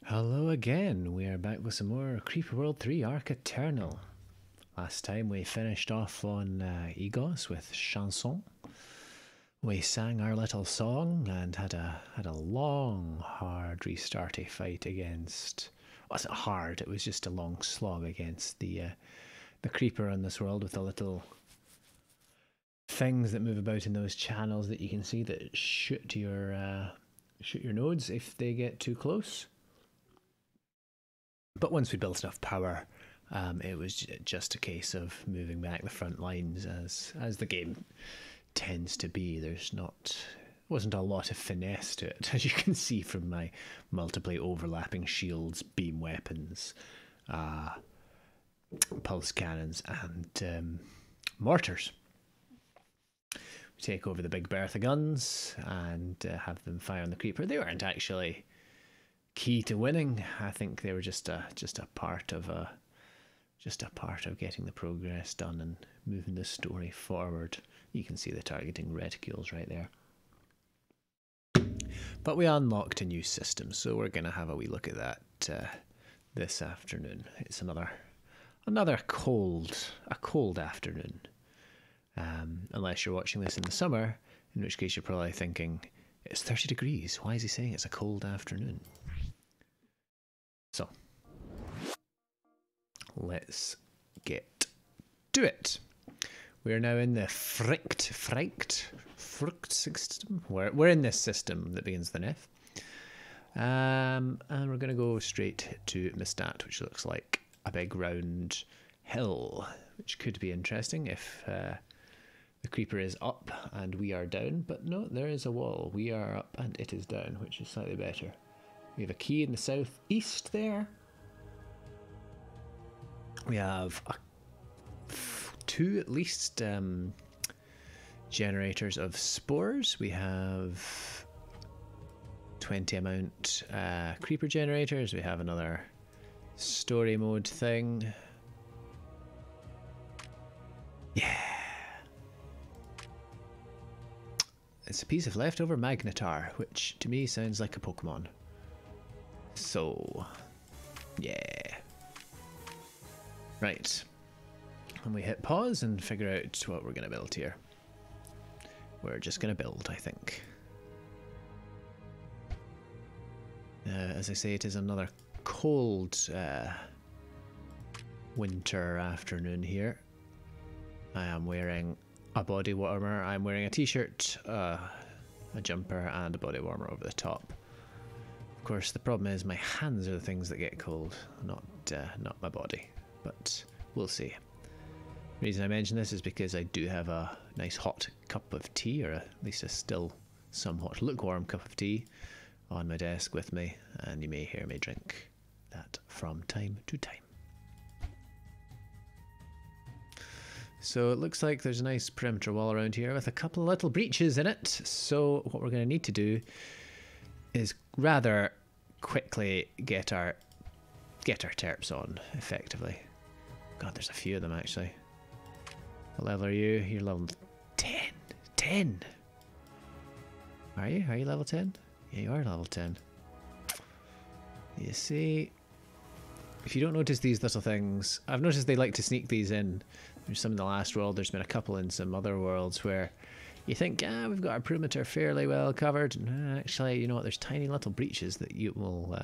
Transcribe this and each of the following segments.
Hello again, we are back with some more Creeper World 3 Arc Eternal. Last time we finished off on Egos with Chanson. We sang our little song and had a long, hard restarty fight against... It wasn't hard, it was just a long slog against the creeper on this world with the little things that move about in those channels that you can see that shoot your nodes if they get too close. But once we built enough power, it was just a case of moving back the front lines as the game tends to be. Wasn't a lot of finesse to it, as you can see from my multiply overlapping shields, beam weapons, pulse cannons, and mortars. We take over the Big Bertha guns and have them fire on the creeper. They weren't actually key to winning. I think they were just a part of getting the progress done and moving the story forward. You can see the targeting reticules right there. But we unlocked a new system, so we're going to have a wee look at that this afternoon. It's another cold afternoon. Unless you're watching this in the summer, in which case you're probably thinking, it's 30 degrees. Why is he saying it's a cold afternoon? So, let's get to it. We are now in the Frykt system. We're in this system that begins with an F. And we're going to go straight to Mistet, which looks like a big round hill, which could be interesting if the creeper is up and we are down. But no, there is a wall. We are up and it is down, which is slightly better. We have a key in the southeast there. We have two at least generators of spores. We have 20 amount creeper generators. We have another story mode thing. Yeah. It's a piece of leftover magnetar, which to me sounds like a Pokemon. So, yeah. Right. And we hit pause and figure out what we're going to build here. We're just going to build, I think. As I say, it is another cold winter afternoon here. I am wearing a body warmer. I'm wearing a t-shirt, a jumper, and a body warmer over the top. Of course, the problem is my hands are the things that get cold, not my body. But we'll see. The reason I mention this is because I do have a nice hot cup of tea, or at least a still somewhat lukewarm cup of tea, on my desk with me, and you may hear me drink that from time to time. So it looks like there's a nice perimeter wall around here with a couple of little breaches in it. So what we're going to need to do is rather quickly get our terps on effectively. God, there's a few of them actually. What level are you? You're level 10. 10! Are you? Are you level 10? Yeah, you are level 10. You see, if you don't notice these little things, I've noticed they like to sneak these in. There's some in the last world, there's been a couple in some other worlds where you think, we've got our perimeter fairly well covered. And actually, you know what, there's tiny little breaches that you will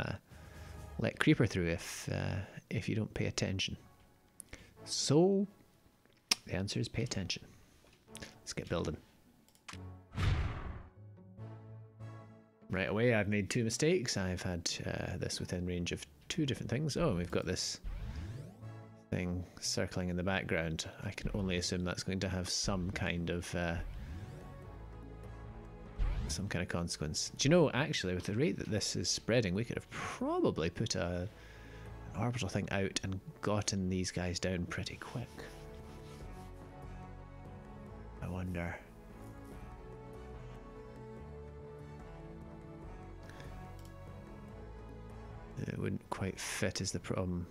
let creeper through if you don't pay attention. So, the answer is pay attention. Let's get building. Right away, I've made two mistakes. I've had this within range of two different things. Oh, we've got this thing circling in the background. I can only assume that's going to have some kind of consequence. Do you know, actually, with the rate that this is spreading, we could have probably put an orbital thing out and gotten these guys down pretty quick. I wonder. It wouldn't quite fit is the problem.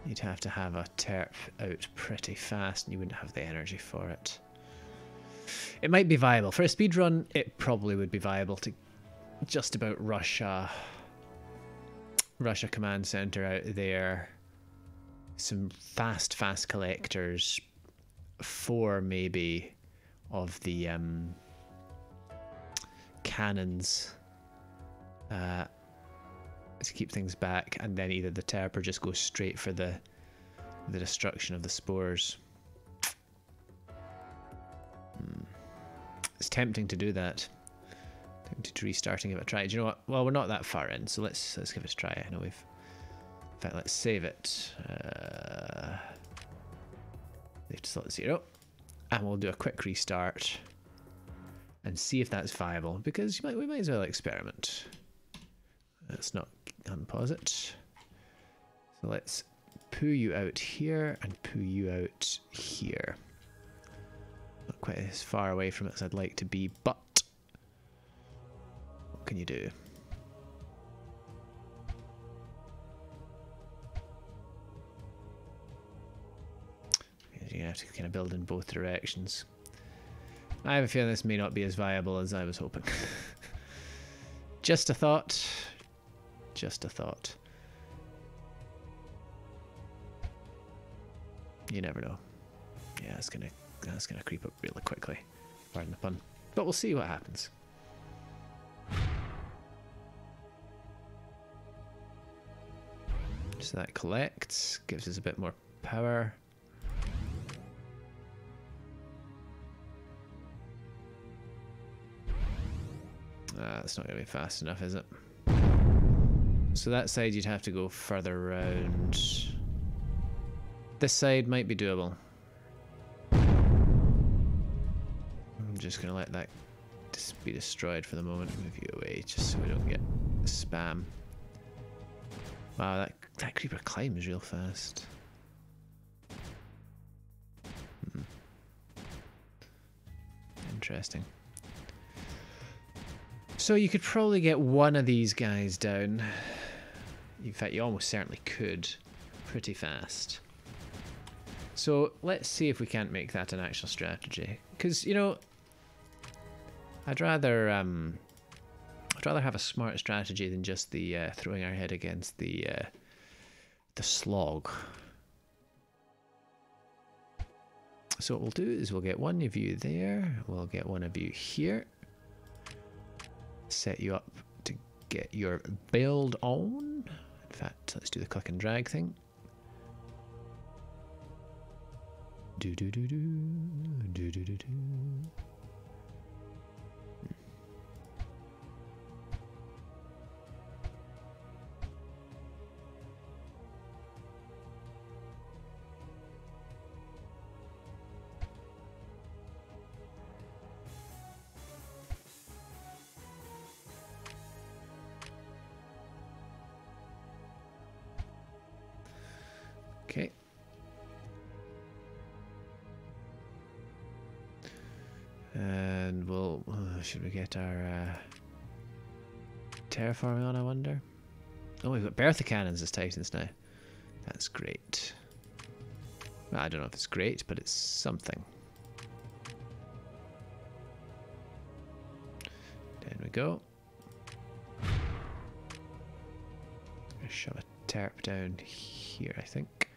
You'd have to have a terp out pretty fast and you wouldn't have the energy for it. It might be viable. For a speedrun, it probably would be viable to just about rush rush a command center out there. Some fast collectors. 4 maybe of the cannons to keep things back, and then either the Terp or just go straight for the destruction of the spores. It's tempting to do that. Tempted to restarting give it a try. Do you know what? Well, we're not that far in, so let's give it a try. I know we've. In fact, let's save it. Leave to slot 0, and we'll do a quick restart and see if that's viable. Because we might as well experiment. Let's not unpause it. So let's poo you out here and poo you out here. Not quite as far away from it as I'd like to be, but what can you do? You're gonna have to kind of build in both directions. I have a feeling this may not be as viable as I was hoping. Just a thought. Just a thought. You never know. Yeah, it's gonna creep up really quickly. Pardon the pun. But we'll see what happens. So that collects, gives us a bit more power. That's not going to be fast enough, is it? So that side you'd have to go further around. This side might be doable. I'm just going to let that be destroyed for the moment. Move you away just so we don't get spam. Wow, that creeper climbs real fast. Interesting. So you could probably get one of these guys down. In fact, you almost certainly could pretty fast. So let's see if we can't make that an actual strategy. Because, you know, I'd rather have a smart strategy than just the throwing our head against the slog. So what we'll do is we'll get one of you there. We'll get one of you here. Set you up to get your build on. In fact, let's do the click and drag thing. Do do do do do do do do. Okay. And we'll... should we get our terraforming on, I wonder? Oh, we've got Bertha cannons as Titans now. That's great. Well, I don't know if it's great, but it's something. There we go. Shove a terp down here, I think.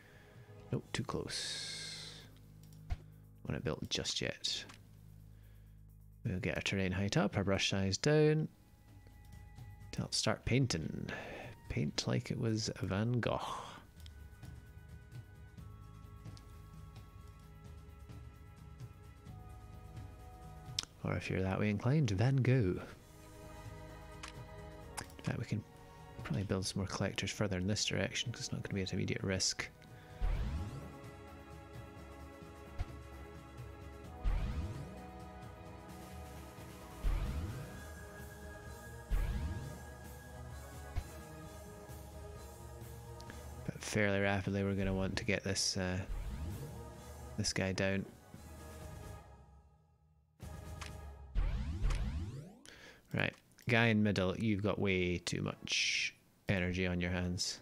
Nope, too close. Won't it built just yet. We'll get our terrain height up, our brush size down. I'll start painting. Paint like it was Van Gogh. Or if you're that way inclined, Van Gogh. In fact, we can probably build some more collectors further in this direction because it's not going to be at immediate risk. But fairly rapidly we're going to want to get this this guy down. Right. Guy in middle, you've got way too much energy on your hands.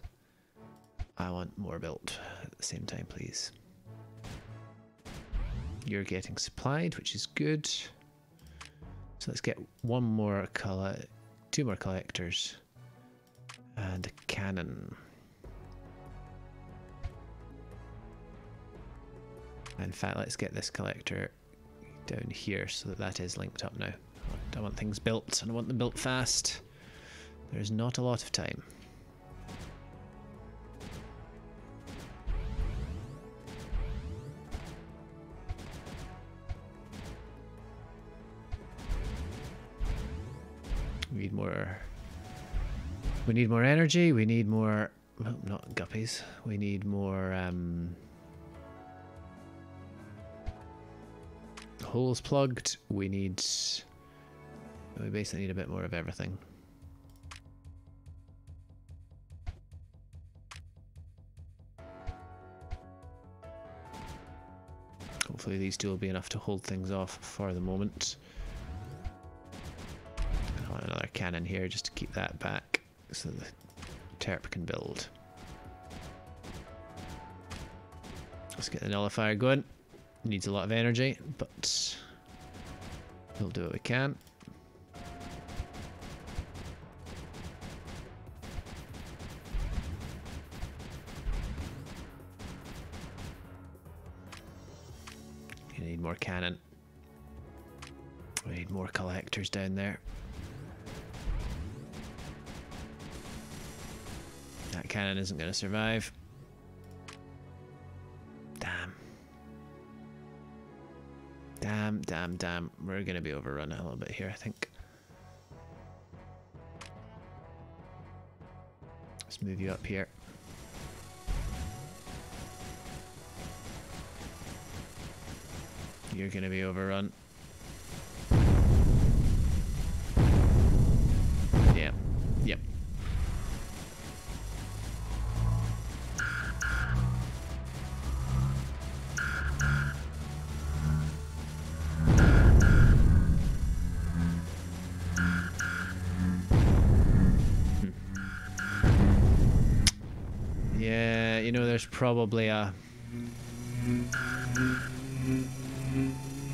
I want more built at the same time, please. You're getting supplied, which is good. So let's get one more two more collectors. And a cannon. In fact, let's get this collector down here so that that is linked up now. I want things built, and I want them built fast. There's not a lot of time. We need more. We need more energy. We need more. Well, not guppies. We need more. Holes plugged. We need. We basically need a bit more of everything. Hopefully these two will be enough to hold things off for the moment. I want another cannon here just to keep that back so the Terp can build. Let's get the nullifier going. Needs a lot of energy, but we'll do what we can. You need more cannon. We need more collectors down there. That cannon isn't going to survive. Damn. Damn, damn, damn. We're going to be overrun a little bit here, I think. Let's move you up here. You're going to be overrun. Yeah. Yep. Yeah, you know, there's probably a...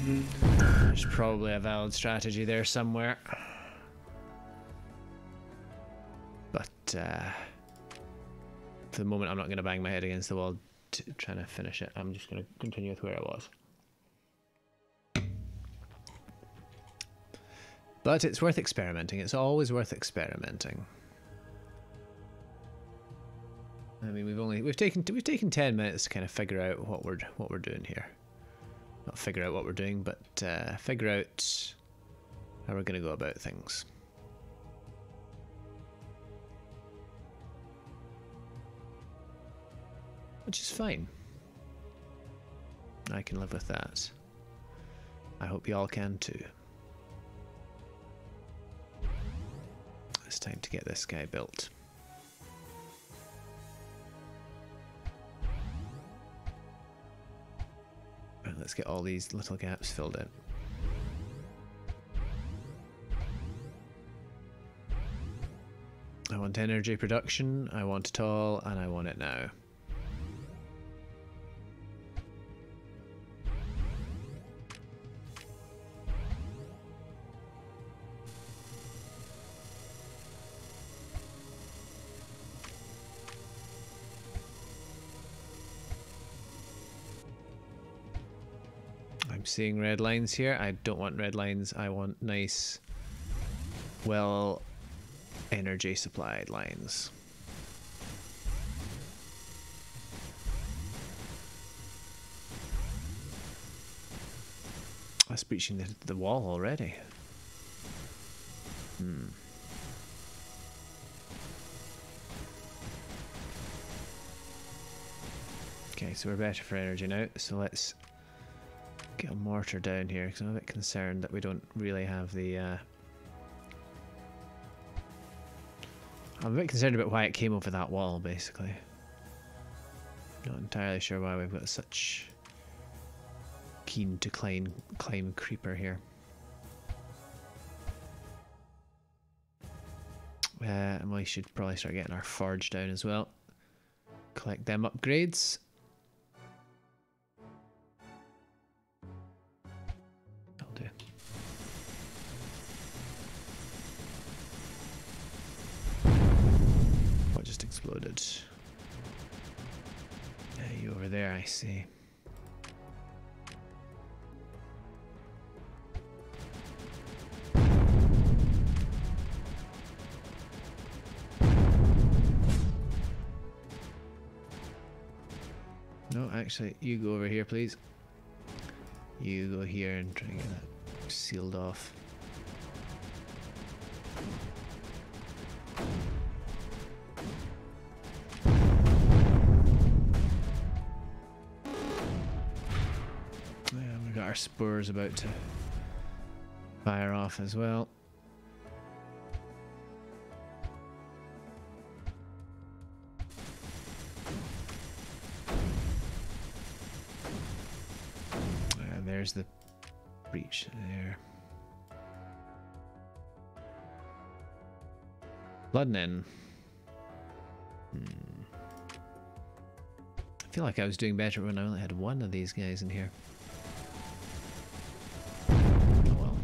There's probably a valid strategy there somewhere. But, for the moment, I'm not going to bang my head against the wall trying to finish it. I'm just going to continue with where I was. But it's worth experimenting. It's always worth experimenting. I mean, we've taken 10 minutes to kind of figure out what we're doing here. Not figure out what we're doing, but figure out how we're going to go about things. Which is fine. I can live with that. I hope you all can too. It's time to get this guy built. Right, let's get all these little gaps filled in. I want energy production, I want it all, and I want it now. I'm seeing red lines here. I don't want red lines. I want nice, well, energy supplied lines. That's breaching the wall already. Okay, so we're better for energy now. So let's get a mortar down here because I'm a bit concerned that we don't really have the... I'm a bit concerned about why it came over that wall, basically. Not entirely sure why we've got such keen to climb creeper here. And we should probably start getting our forge down as well. Collect them upgrades. That'll do. exploded. You over there, I see. No, actually, you go over here, please. You go here and try and get that sealed off. Yeah, we've got our spurs about to fire off as well. There's the breach there. Flooding in. I feel like I was doing better when I only had one of these guys in here. Oh well.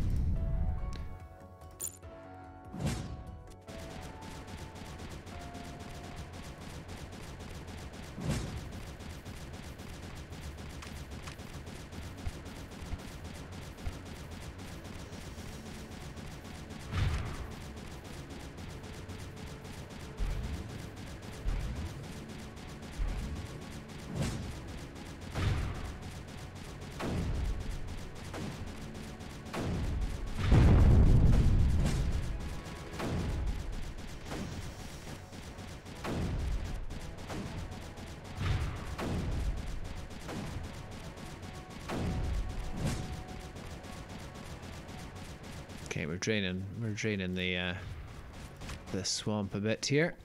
Okay, we're draining the swamp a bit here.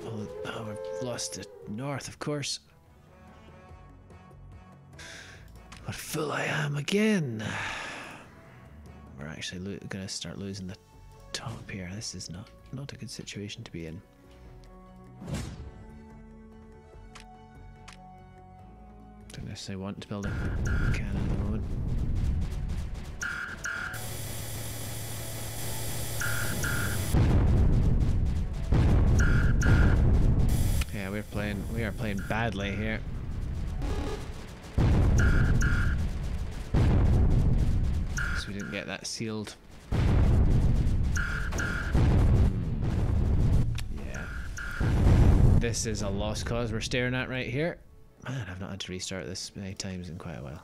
Oh, we've lost the north, of course. What a fool I am again. We're actually gonna start losing the top here. This is not a good situation to be in. Don't necessarily want to build a cannon at the moment. Yeah, we are playing badly here. So we didn't get that sealed. Yeah. This is a lost cause we're staring at right here. Man, I've not had to restart this many times in quite a while.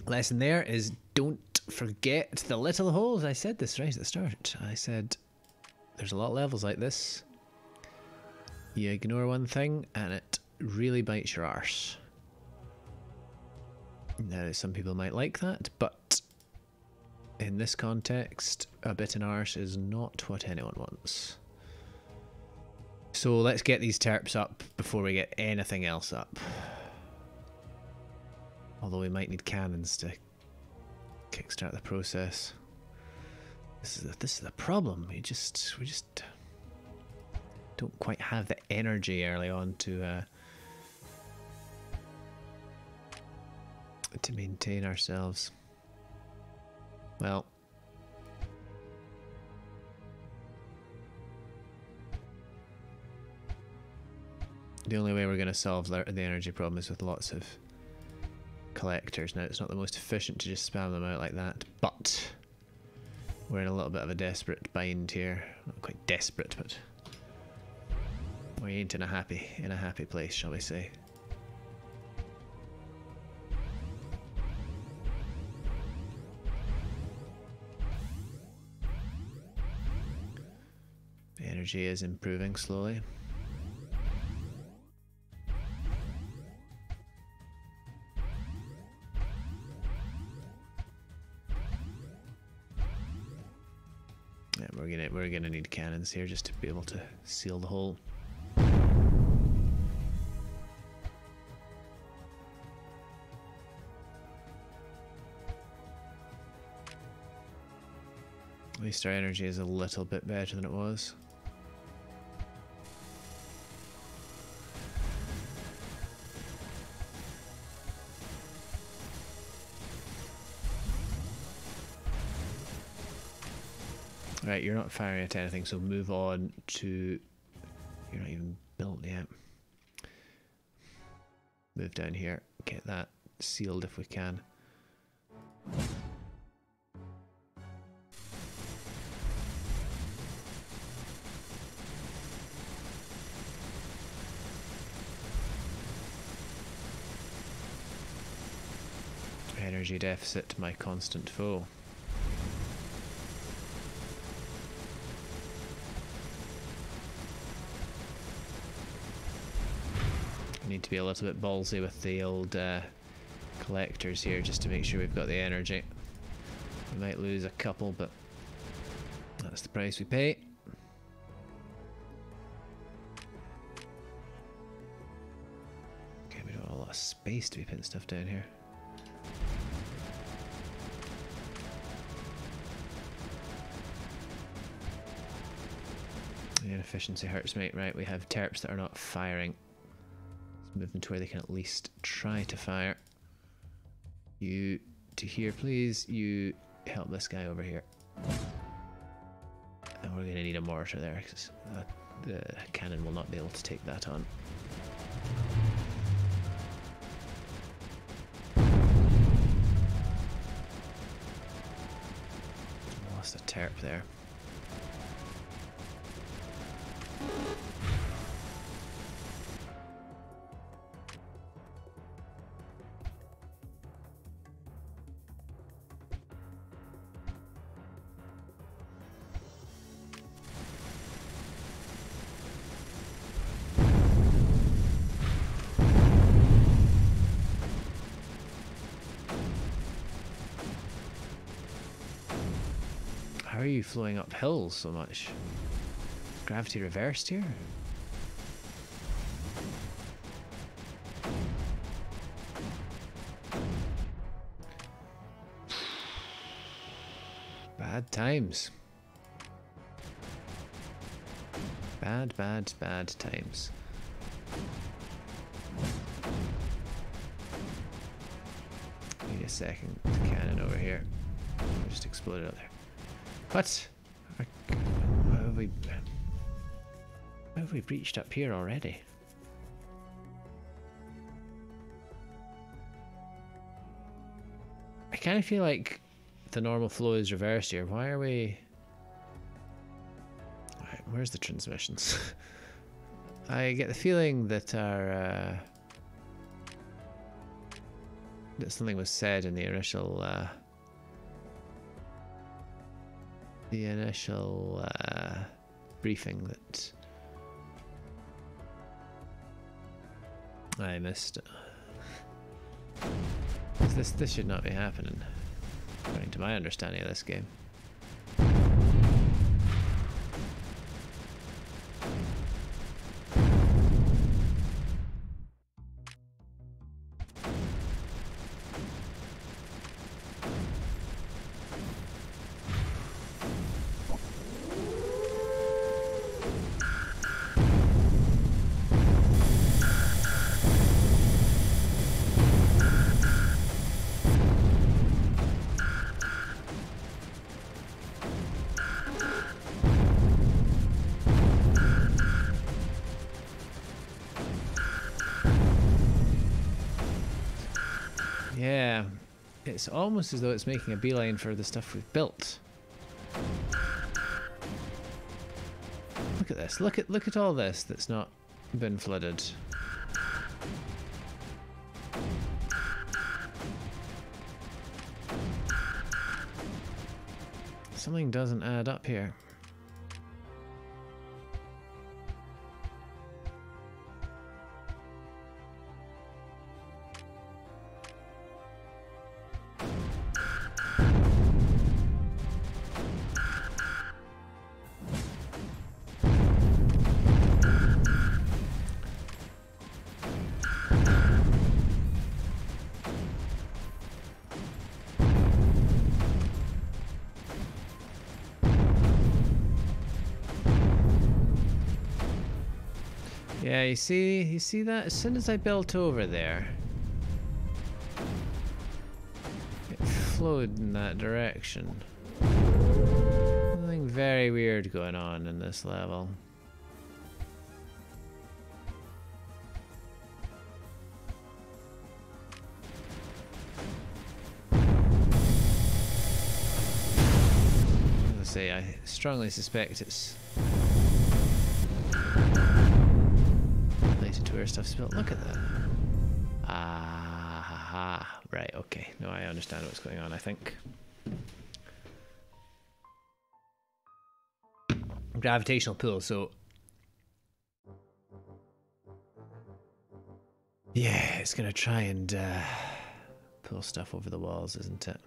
Lesson there is don't forget the little holes. I said this right at the start. I said there's a lot of levels like this. You ignore one thing and it really bites your arse. Now, some people might like that, but in this context, a bit in arse is not what anyone wants. So let's get these terps up before we get anything else up. Although we might need cannons to kickstart the process. This is the problem. We just don't quite have the energy early on to maintain ourselves. Well, the only way we're going to solve the energy problem is with lots of collectors. Now, it's not the most efficient to just spam them out like that, but we're in a little bit of a desperate bind here. Not quite desperate, but we ain't in a happy place, shall we say. The energy is improving slowly. Yeah, we're gonna need cannons here just to be able to seal the hole. At least our energy is a little bit better than it was. Right, you're not firing at anything, so move on to... You're not even built yet. Move down here, get that sealed if we can. Energy deficit, my constant foe. Need to be a little bit ballsy with the old collectors here just to make sure we've got the energy. We might lose a couple, but that's the price we pay. Okay, we don't have a lot of space to be putting stuff down here. The inefficiency hurts me. Right, we have terps that are not firing. Move them to where they can at least try to fire. You to here, please. You help this guy over here. And we're going to need a mortar there because the cannon will not be able to take that on. Lost a terp there. How are you flowing up hills so much? Gravity reversed here? Bad times. Bad times. Need a second cannon over here. Just exploded out there. What? How have we reached up here already? I kind of feel like the normal flow is reversed here. Why are we... Right, where's the transmissions? I get the feeling that our... that something was said in the initial... briefing that I missed. This should not be happening, according to my understanding of this game. Yeah, it's almost as though it's making a beeline for the stuff we've built. Look at this. Look at all this that's not been flooded. Something doesn't add up here. Yeah, you see that? As soon as I built over there, it flowed in that direction. Something very weird going on in this level. As I say, I strongly suspect it's related to where stuff's built. Look at that. Ah, right, okay. No, I understand what's going on, I think. Gravitational pull, so yeah, it's gonna try and pull stuff over the walls, isn't it?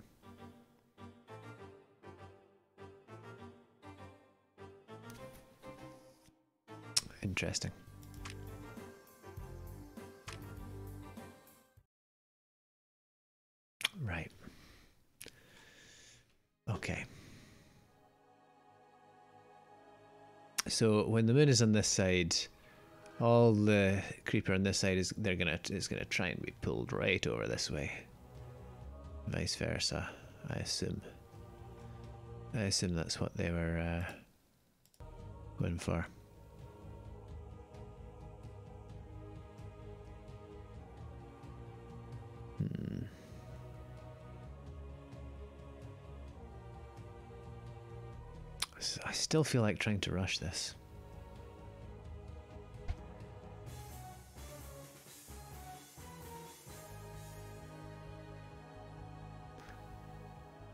Interesting. Right. Okay. So when the moon is on this side, all the creeper on this side is gonna try and be pulled right over this way. Vice versa, I assume. I assume that's what they were going for. I still feel like trying to rush this.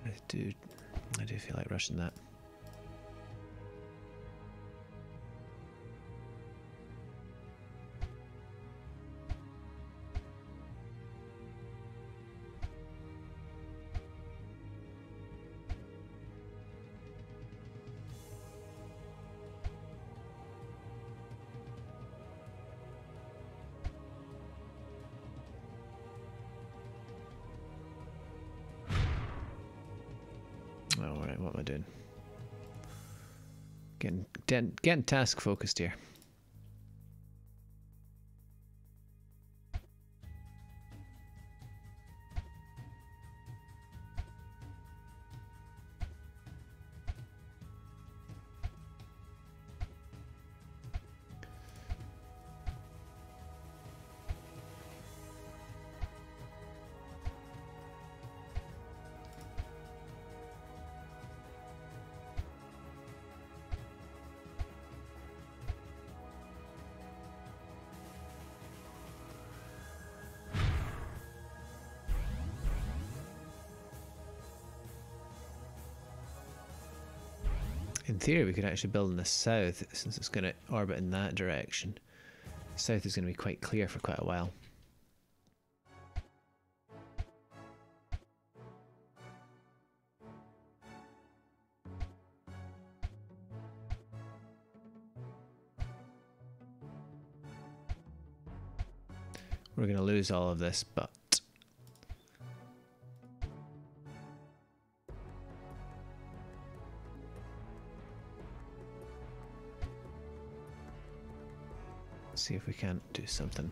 I do feel like rushing that. Oh, alright, what am I doing? Getting task focused here. In theory, we could actually build in the south, since it's going to orbit in that direction. South is going to be quite clear for quite a while. We're going to lose all of this, but see if we can't do something.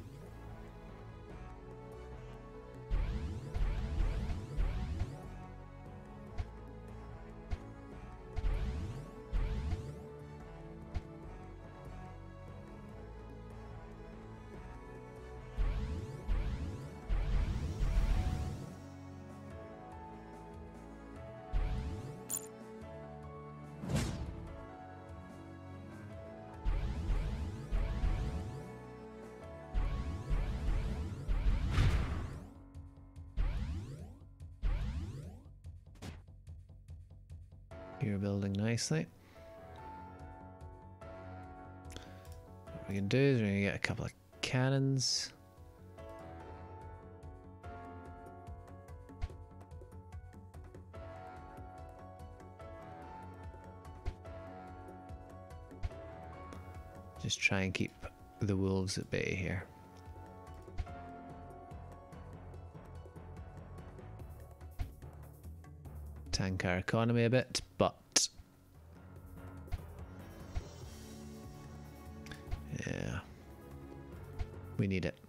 You're building nicely. What we can do is we're going to get a couple of cannons. Just try and keep the wolves at bay here. Tank our economy a bit, but yeah, we need it.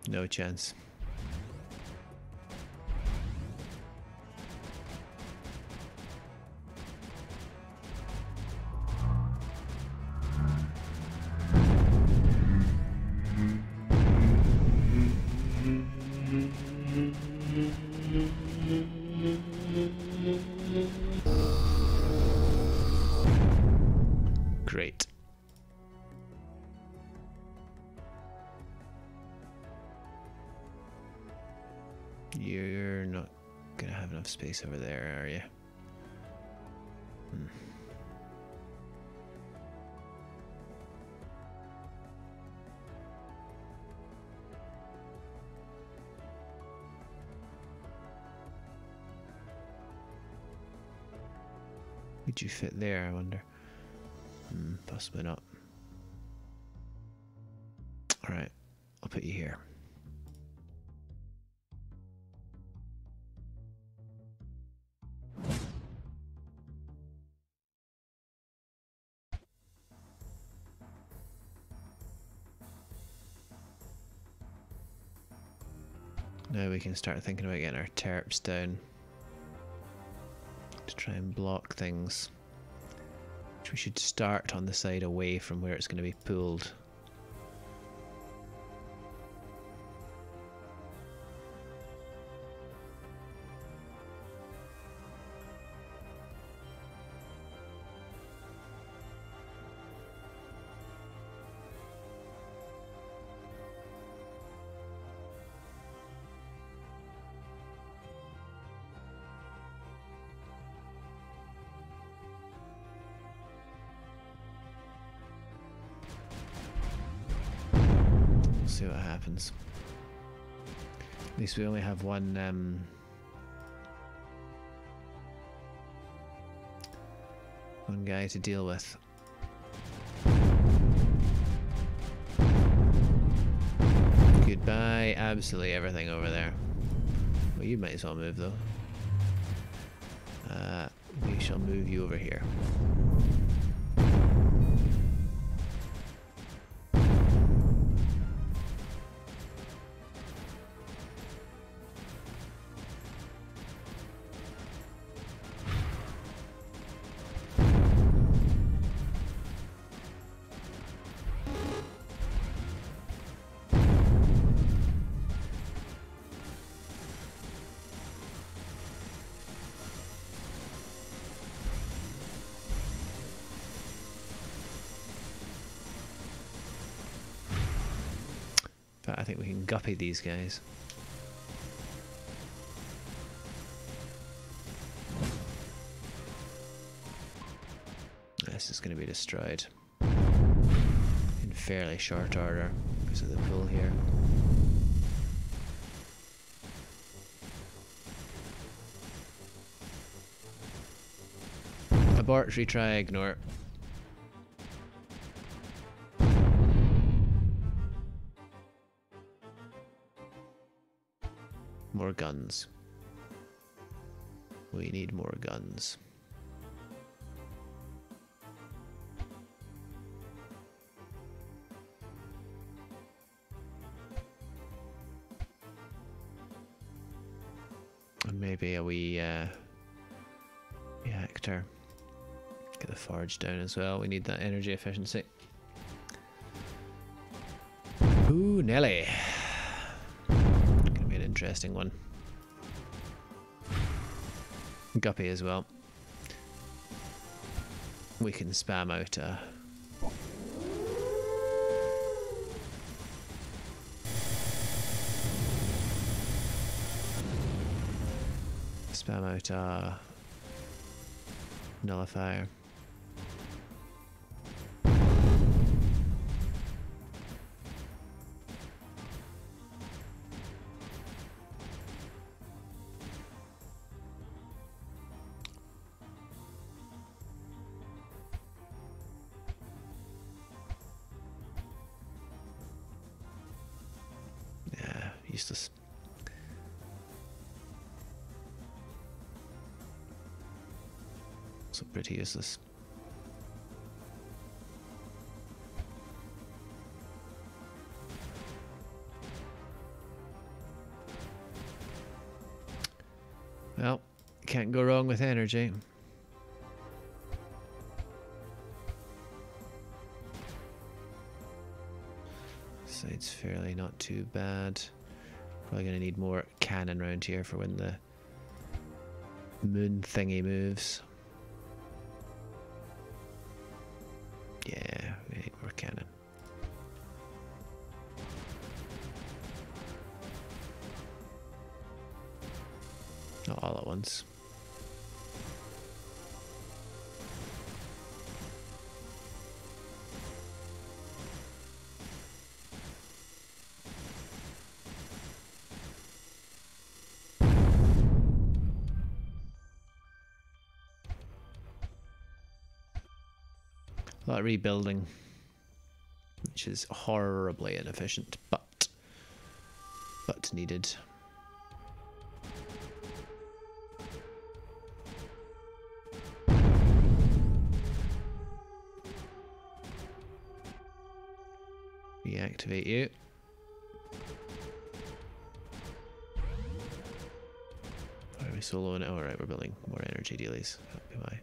No chance. Great. You're not gonna have enough space over there, are you? Would you fit there, I wonder? Possibly not. Alright, I'll put you here. Now we can start thinking about getting our terps down to try and block things. Which we should start on the side away from where it's going to be pulled. See what happens. At least we only have one guy to deal with. Goodbye, absolutely everything over there. Well, you might as well move though. We shall move you over here. But I think we can guppy these guys. This is going to be destroyed in fairly short order because of the pull here. Abort, retry, ignore. More guns. We need more guns. And maybe a wee reactor. Get the forge down as well. We need that energy efficiency. Ooh, Nelly. Gonna be an interesting one. Guppy as well. We can spam out nullifier. Yeah, useless. So pretty useless. Can't go wrong with energy. Side's fairly not too bad. Probably going to need more cannon around here for when the moon thingy moves. Yeah, we need more cannon. Not all at once. A lot of rebuilding, which is horribly inefficient, but needed. Reactivate you. Why are we so low on it? Oh, right, we're building more energy dealies. Happy my.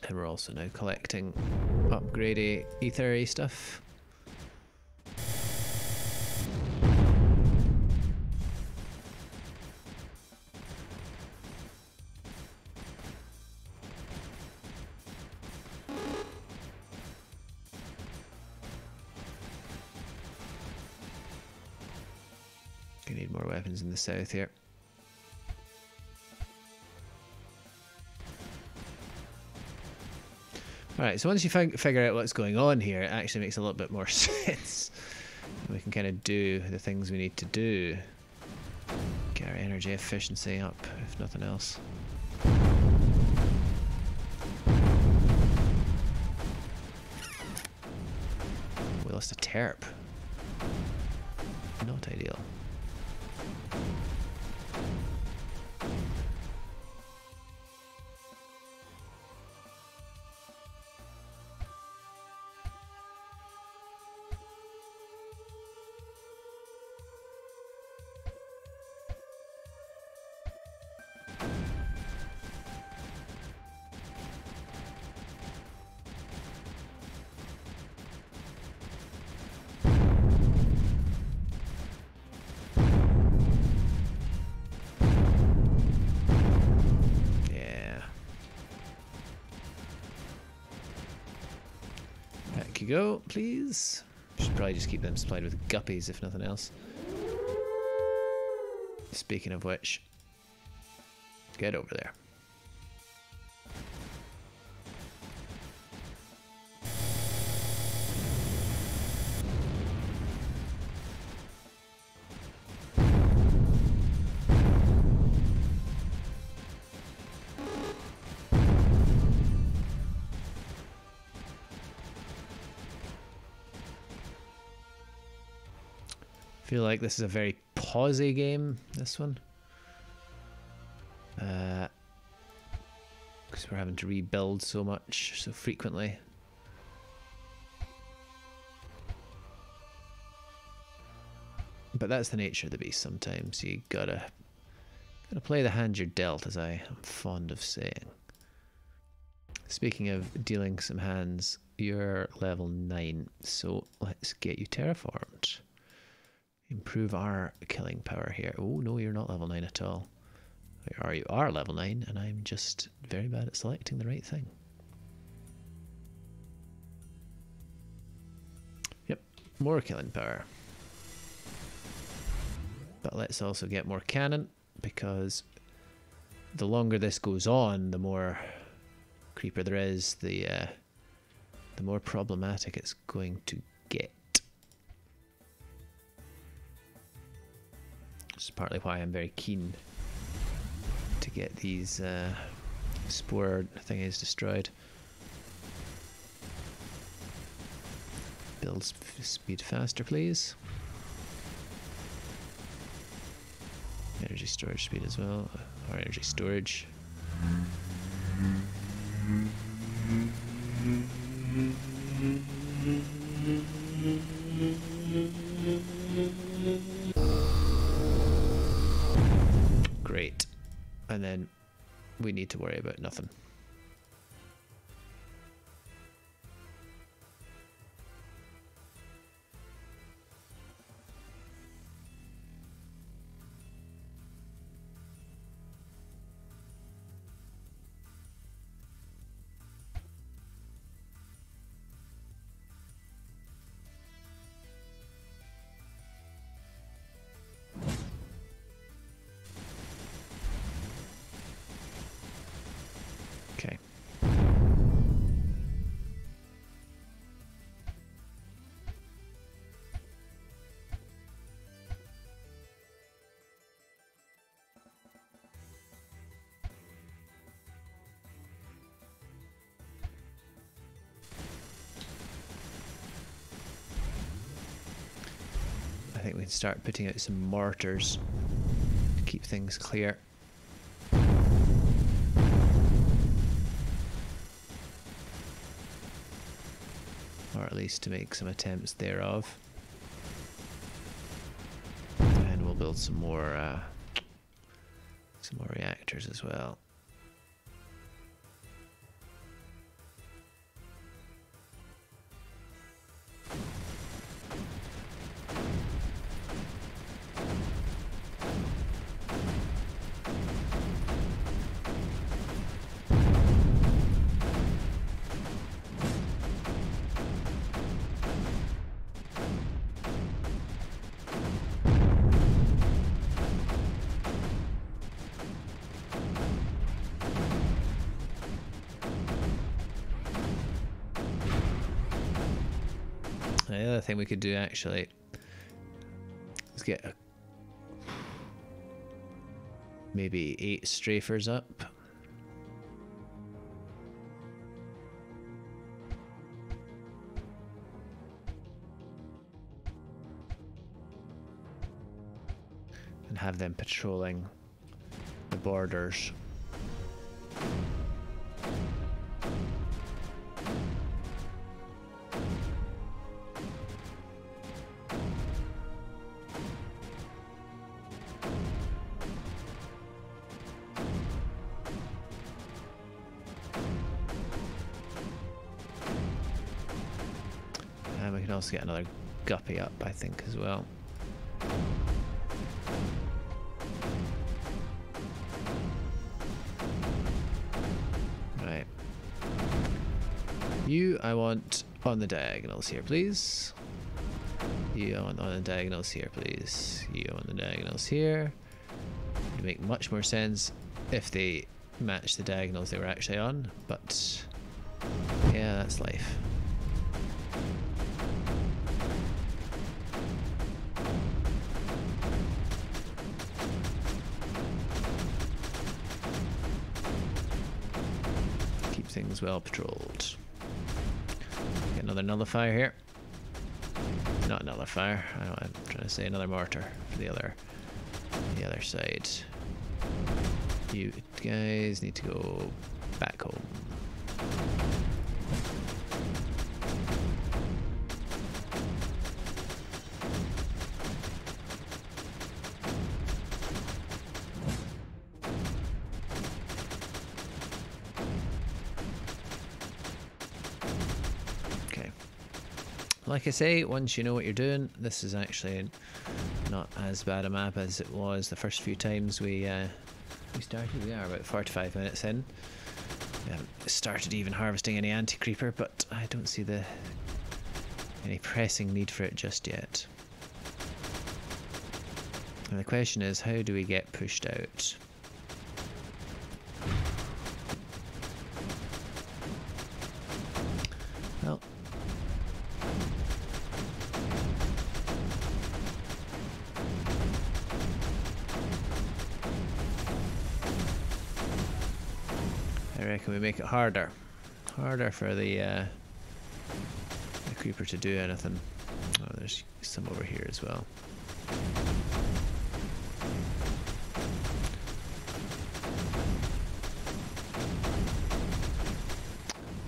And we're also now collecting upgradey, ethery stuff. We need more weapons in the south here. Alright, so once you figure out what's going on here, it actually makes a little bit more sense. We can kind of do the things we need to do. Get our energy efficiency up, if nothing else. We lost a terp. Not ideal. Go, please. Should probably just keep them supplied with guppies, if nothing else. Speaking of which, get over there. Feel like this is a very pausey game, this one. Because we're having to rebuild so much, so frequently. But that's the nature of the beast sometimes. You gotta play the hand you're dealt, as I am fond of saying. Speaking of dealing some hands, you're level 9, so let's get you terraformed. Improve our killing power here. Oh, no, you're not level 9 at all. Or you are level 9, and I'm just very bad at selecting the right thing. Yep, more killing power. But let's also get more cannon, because the longer this goes on, the more creeper there is, the more problematic it's going to get. This is partly why I'm very keen to get these spore thingies destroyed. Build speed faster, please. Energy storage speed as well, or energy storage. Great. And then nothing. Okay. I think we can start putting out some mortars to keep things clear. Or at least to make some attempts thereof. And we'll build some more reactors as well. The other thing we could do actually is get maybe 8 strafers up. And have them patrolling the borders. And we can also get another guppy up, I think, as well. Right. You, I want on the diagonals here, please. You, I want on the diagonals here, please. You, on the diagonals here. It would make much more sense if they match the diagonals they were actually on, but yeah, that's life. Keep things well patrolled. Get another nullifier here. Not nullifier, I'm trying to say another mortar for the other side. You guys need to go back home. Okay. Like I say, once you know what you're doing, this is actually not as bad a map as it was the first few times we started. We are about 45 minutes in. We haven't started even harvesting any anti-creeper, but I don't see any pressing need for it just yet. And the question is, how do we get pushed out? Well, I reckon we make it harder for the creeper to do anything. Oh, there's some over here as well.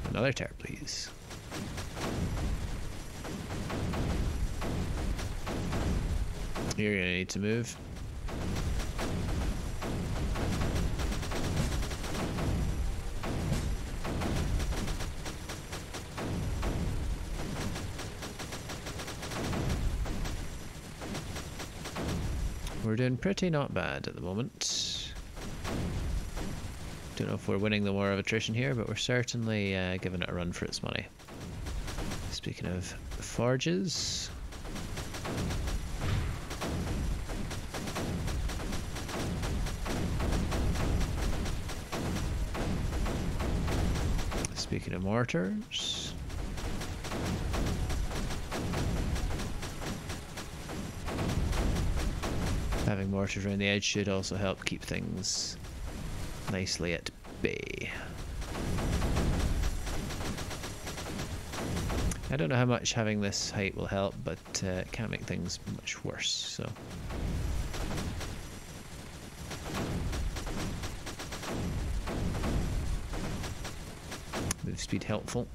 Another tear, please. You're gonna need to move. We're doing pretty not bad at the moment. Don't know if we're winning the war of attrition here, but we're certainly giving it a run for its money. Speaking of forges... Speaking of mortars... Having mortars around the edge should also help keep things nicely at bay. I don't know how much having this height will help, but it can't make things much worse, so... Move speed helpful.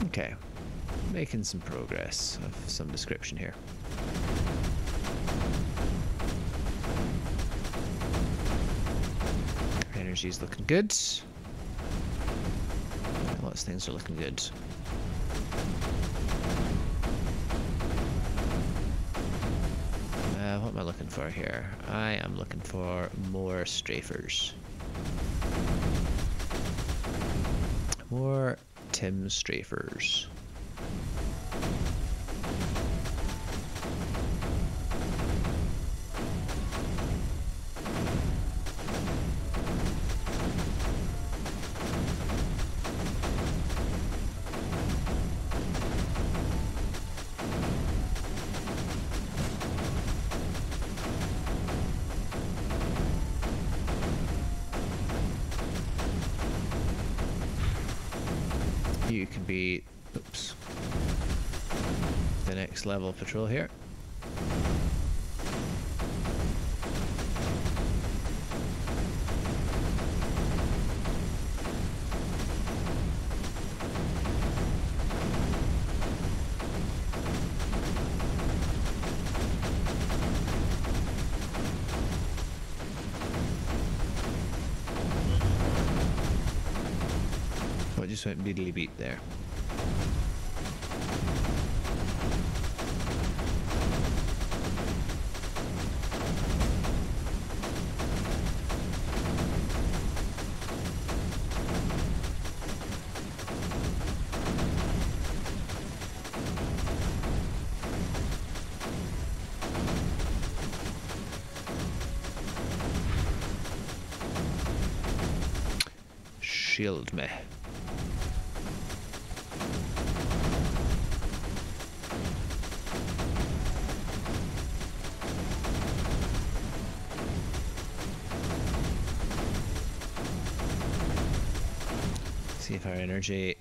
Okay, making some progress of some description here. Energy's looking good. Lots of things are looking good. What am I looking for here? I am looking for more strafers. More Tim strafers. You can be, oops, the next level of patrol here. What just went beedly beat there? Shield me. See if our energy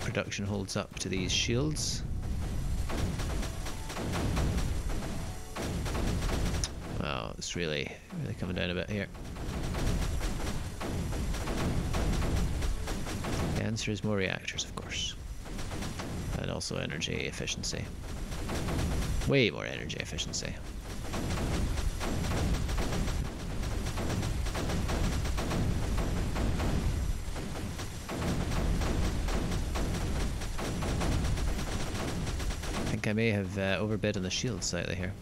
production holds up to these shields. Wow, it's really coming down a bit here. The answer is more reactors, of course. And also energy efficiency. Way more energy efficiency. I think I may have overbid on the shield slightly here.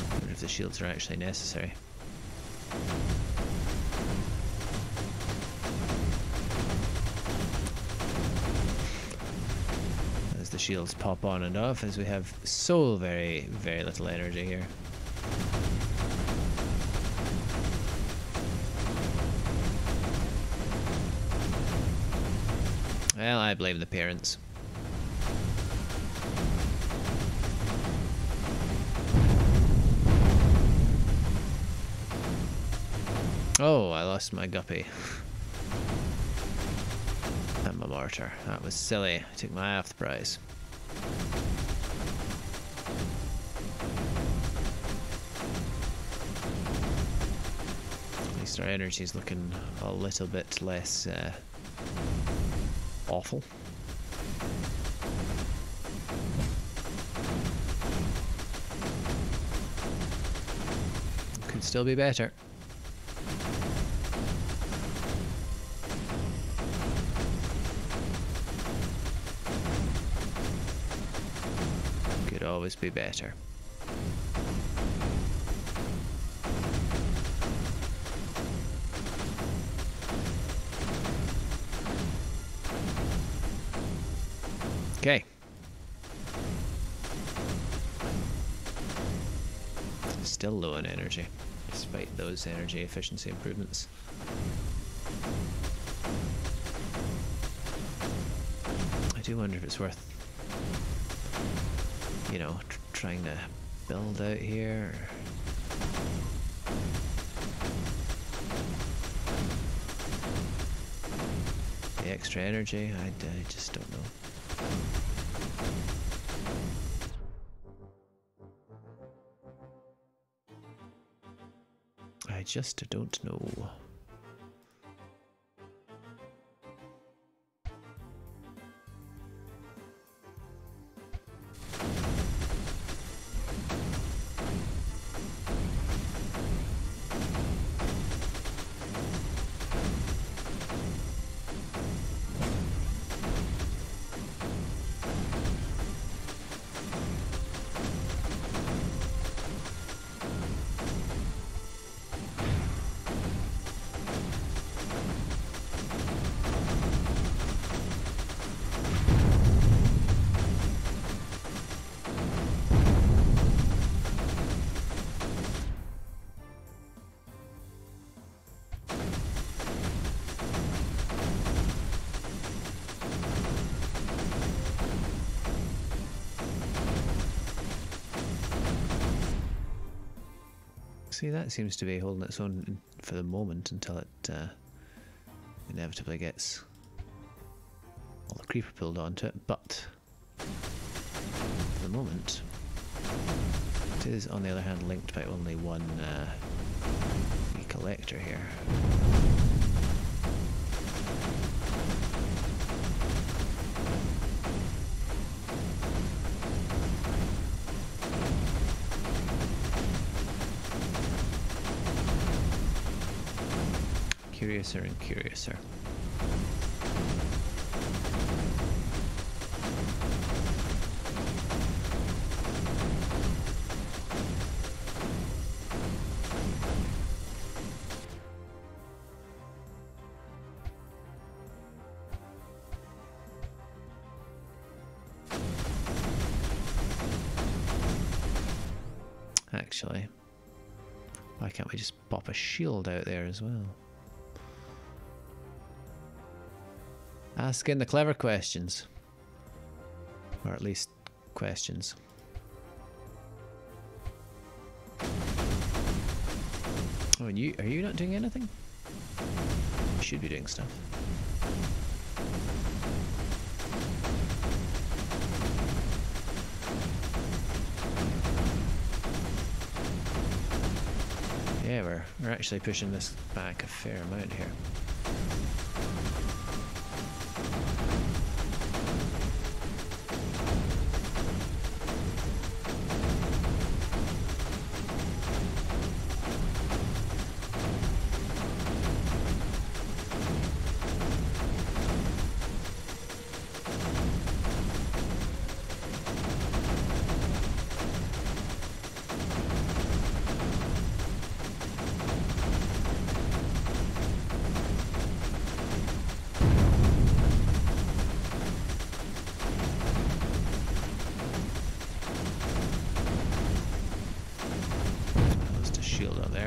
I wonder if the shields are actually necessary. As the shields pop on and off, as we have so very little energy here. Well, I blame the parents. Oh, I lost my guppy. mortar. That was silly. I took my eye off the prize. At least our energy is looking a little bit less awful. Could still be better. Could always be better. Okay. Still low on energy, despite those energy efficiency improvements. I do wonder if it's worth, you know, trying to build out here. The extra energy, I just don't know. I just don't know. See, that seems to be holding its own for the moment until it inevitably gets all the creeper pulled onto it, but for the moment it is on the other hand linked by only one collector here. Curiouser and curiouser. Actually, why can't we just pop a shield out there as well? Asking the clever questions. Or at least questions. Oh, and are you not doing anything? You should be doing stuff. Yeah, we're actually pushing this back a fair amount here.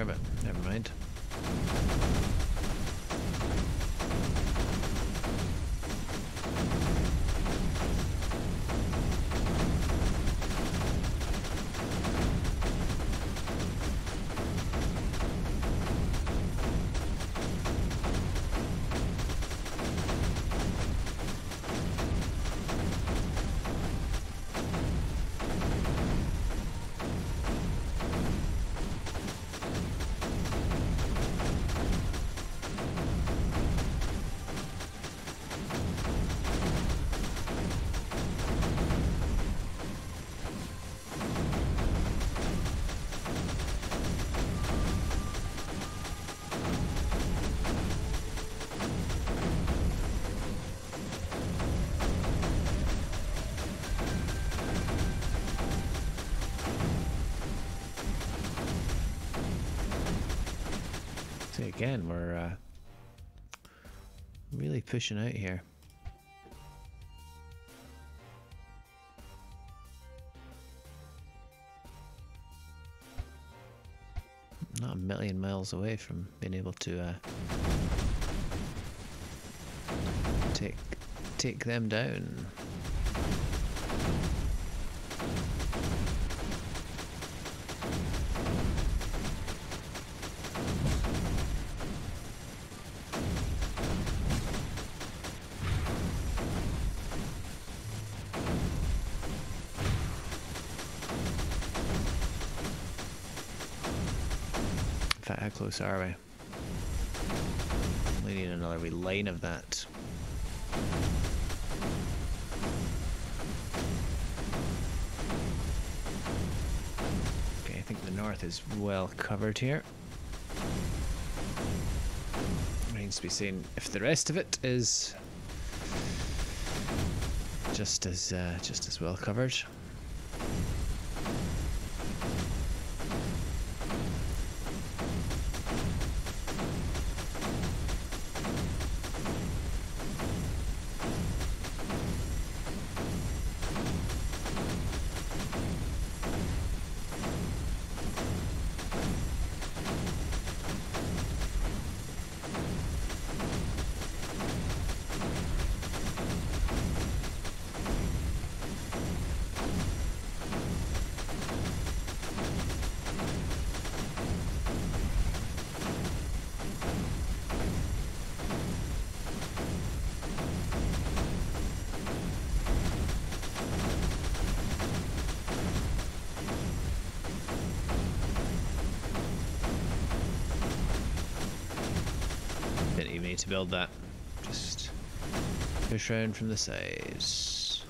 But never mind. So again, we're really pushing out here. Not a million miles away from being able to take them down. How close are we? We need another wee line of that. Okay, I think the north is well covered here. Remains to be seen if the rest of it is just as well covered. Didn't even need to build that. Just push around from the sides.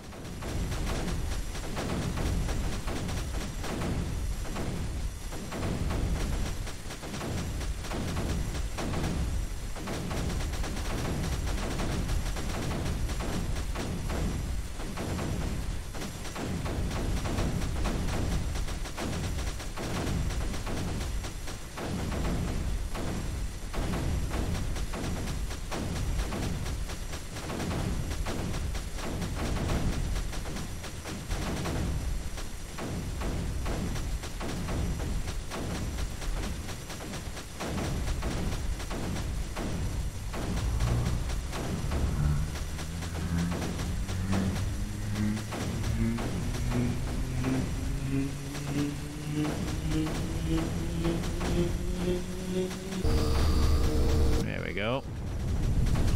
There we go.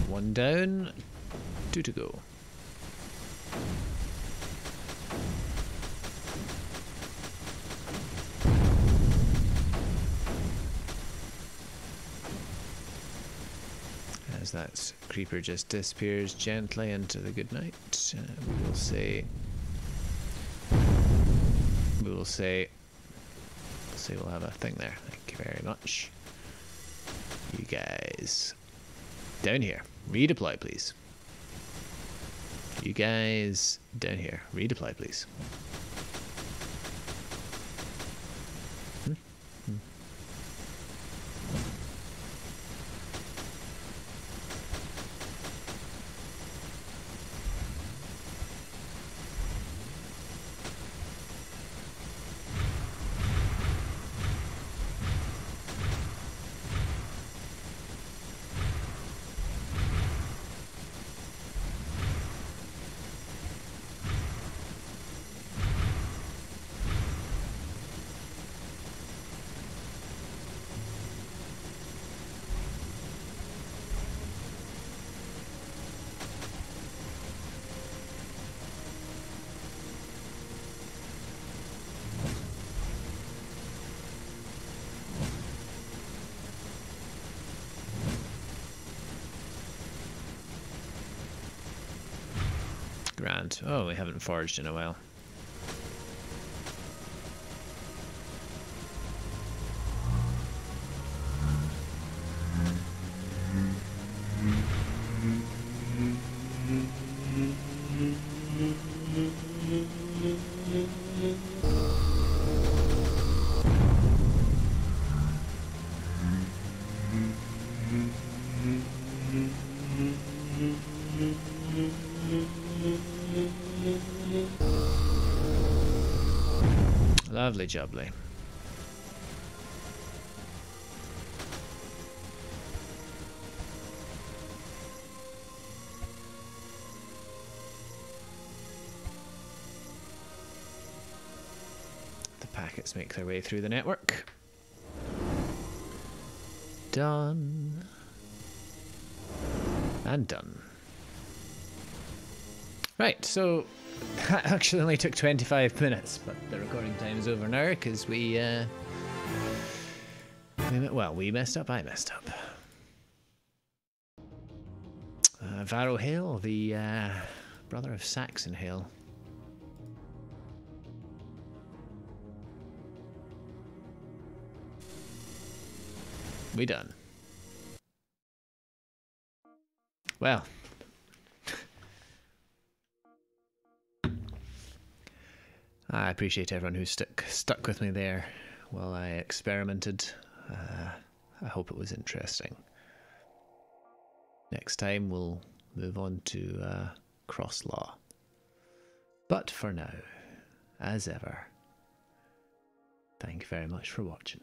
One down, two to go. As that creeper just disappears gently into the good night, we will say we'll have a thing there. Thank you very much. You guys down here, redeploy please. You guys down here, redeploy please. Grand. Oh, we haven't foraged in a while. Lovely jubbly. The packets make their way through the network. Done. And done. Right, so that actually only took 25 minutes, but the recording time is over now because we messed up, I messed up. Varro Hale, the brother of Saxon Hale. We done. Well. I appreciate everyone who stuck with me there while I experimented. I hope it was interesting. Next time we'll move on to cross law. But for now, as ever, thank you very much for watching.